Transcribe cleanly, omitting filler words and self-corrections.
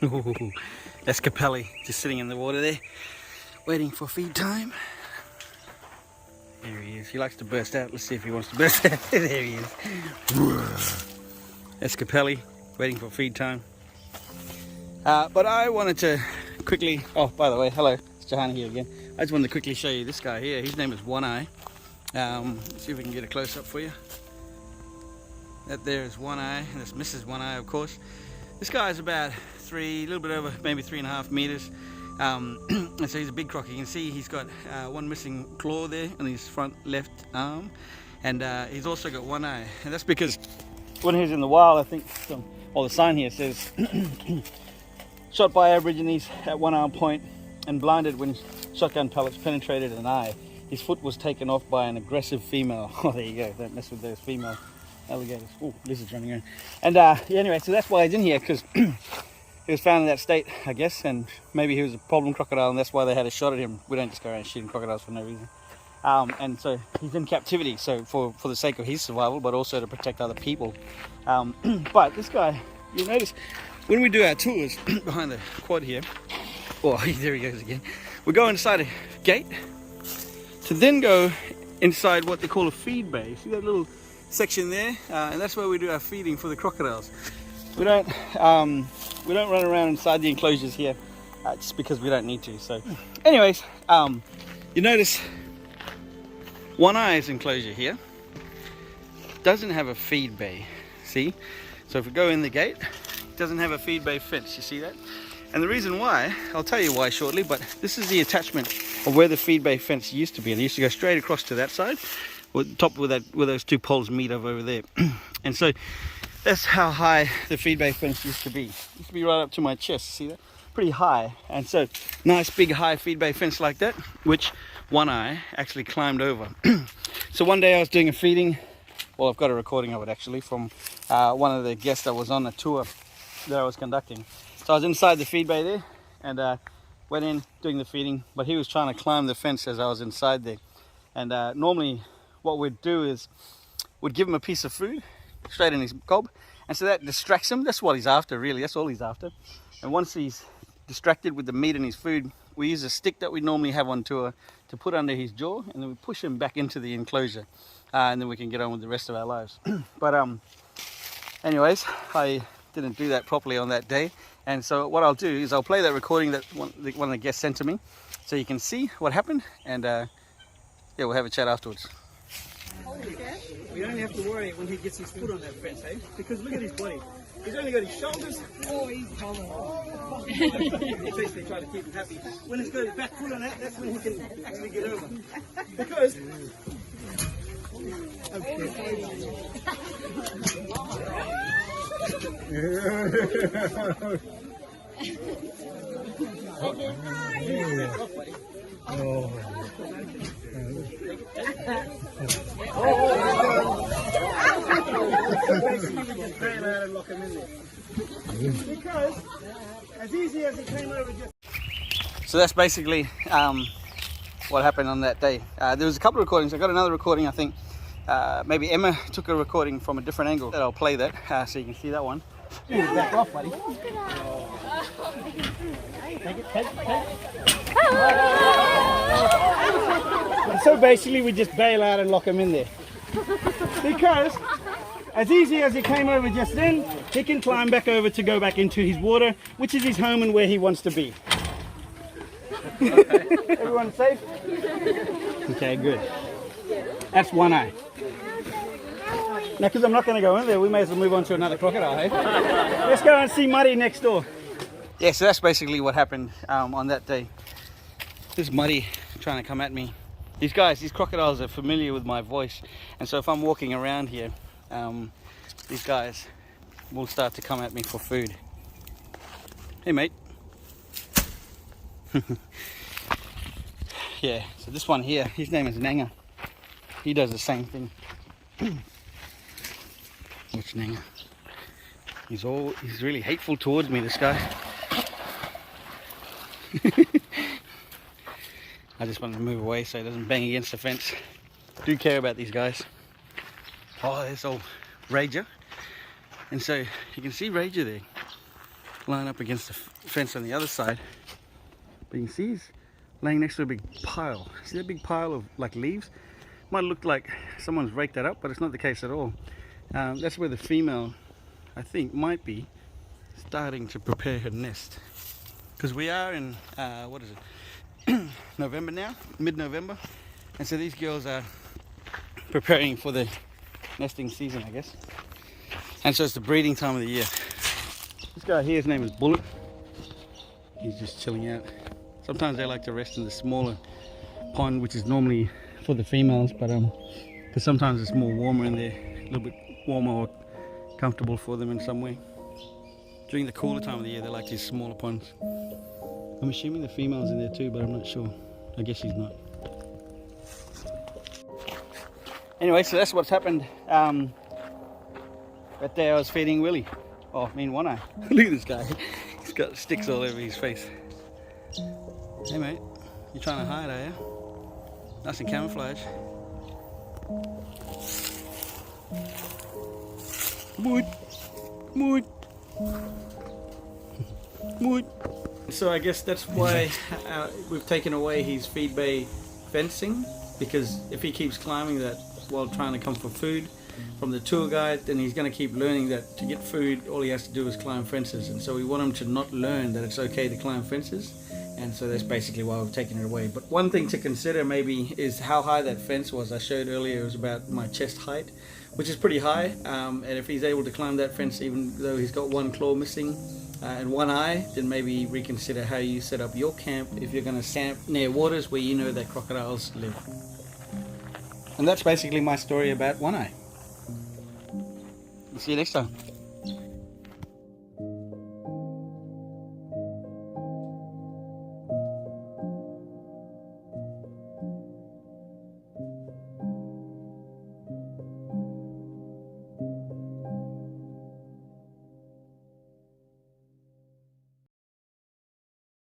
Ooh, that's Capelli, just sitting in the water there, waiting for feed time. There he is. He likes to burst out. Let's see if he wants to burst out. There he is. That's Capelli, waiting for feed time. But I wanted to quickly, oh, by the way, hello, it's Johani here again. I just wanted to quickly show you this guy here. His name is One Eye. Let's see if we can get a close up for you. That there is One Eye, and that's Mrs. One Eye, of course. This guy is about a little bit over, maybe 3.5 meters. And so he's a big croc. You can see he's got one missing claw there on his front left arm, and he's also got one eye. And that's because when he was in the wild, I think, the sign here says, shot by Aborigines at one arm point and blinded when shotgun pellets penetrated an eye. His foot was taken off by an aggressive female. Oh, there you go. Don't mess with those female alligators. Oh, lizards running around. And yeah, anyway, so that's why he's in here, because he was found in that state, I guess, and maybe he was a problem crocodile, and that's why they had a shot at him. We don't just go around shooting crocodiles for no reason. And so he's in captivity, so for the sake of his survival, but also to protect other people. But this guy, you'll notice, when we do our tours behind the quad here, oh, there he goes again. We go inside a gate to then go inside what they call a feed bay. See that little section there? And that's where we do our feeding for the crocodiles. We don't run around inside the enclosures here just because we don't need to. So anyways, you notice One Eye's enclosure here doesn't have a feed bay, see? So if we go in the gate, it doesn't have a feed bay fence, you see that? And the reason why, I'll tell you why shortly, but this is the attachment of where the feed bay fence used to be. And it used to go straight across to that side, with top where those two poles meet over there. And so that's how high the feed bay fence used to be. It used to be right up to my chest, see that? Pretty high. And so nice big high feed bay fence like that, which One Eye actually climbed over. So one day I was doing a feeding, well, I've got a recording of it actually from one of the guests that was on a tour that I was conducting. So I was inside the feed bay there and went in doing the feeding, but he was trying to climb the fence as I was inside there. And normally what we'd do is we'd give him a piece of food straight in his gob, and so that distracts him. That's what he's after, really. That's all he's after. And once he's distracted with the meat and his food, we use a stick that we normally have on tour to put under his jaw, and then we push him back into the enclosure, and then we can get on with the rest of our lives. But anyways, I didn't do that properly on that day, and so what I'll do is I'll play that recording that one of the guests sent to me, so you can see what happened, and yeah, we'll have a chat afterwards. We only have to worry when he gets his foot on that fence, eh? Because look at his body. He's only got his shoulders. Oh, he's hollow. At least they try to keep him happy. When he's got his back foot on that, that's when he can actually get over. Because... Because as easy as it came over just... So that's basically what happened on that day. There was a couple of recordings. I got another recording, I think. Maybe Emma took a recording from a different angle. That I'll play that so you can see that one. Back off, buddy. Take it. So basically we just bail out and lock him in there. Because as easy as he came over just then, he can climb back over to go back into his water, which is his home and where he wants to be. Okay. Everyone safe? Okay, good. That's One Eye. Now, because I'm not going to go in there, we may as well move on to another crocodile, hey? Let's go and see Muddy next door. Yeah, so that's basically what happened on that day. This Muddy trying to come at me. These crocodiles are familiar with my voice, and so if I'm walking around here, these guys will start to come at me for food. Hey, mate. Yeah, so this one here, his name is Nanga. He does the same thing. Watch Nanga. He's really hateful towards me, this guy. I just wanted to move away so he doesn't bang against the fence. Do care about these guys. Oh, there's old Rager. And so you can see Rager there. line up against the fence on the other side. But you can see he's laying next to a big pile. See that big pile of like leaves? Might look like someone's raked that up, but it's not the case at all. That's where the female, I think, might be starting to prepare her nest. Because we are in, what is it, November now, mid-November. And so these girls are preparing for the nesting season, I guess. And so it's the breeding time of the year. This guy here, his name is Bullet. He's just chilling out. Sometimes they like to rest in the smaller pond, which is normally for the females, but because sometimes it's more warmer in there, a little bit warmer or comfortable for them in some way. During the cooler time of the year, they like these smaller ponds. I'm assuming the female's in there too, but I'm not sure. I guess she's not. Anyway, so that's what's happened. That day I was feeding Willie. Oh, I mean One Eye. Look at this guy. He's got sticks all over his face. Hey mate, you trying to hide, are you? Nice and camouflage. Mood. Mood. Mood. So I guess that's why we've taken away his feed bay fencing, because if he keeps climbing that while trying to come for food from the tour guide, then he's going to keep learning that to get food all he has to do is climb fences. And so we want him to not learn that it's okay to climb fences, and so that's basically why we've taken it away. But one thing to consider maybe is how high that fence was. I showed earlier it was about my chest height, which is pretty high, and if he's able to climb that fence even though he's got one claw missing and one eye, then maybe reconsider how you set up your camp if you're going to camp near waters where you know that crocodiles live. And that's basically my story about One Eye. See you next time.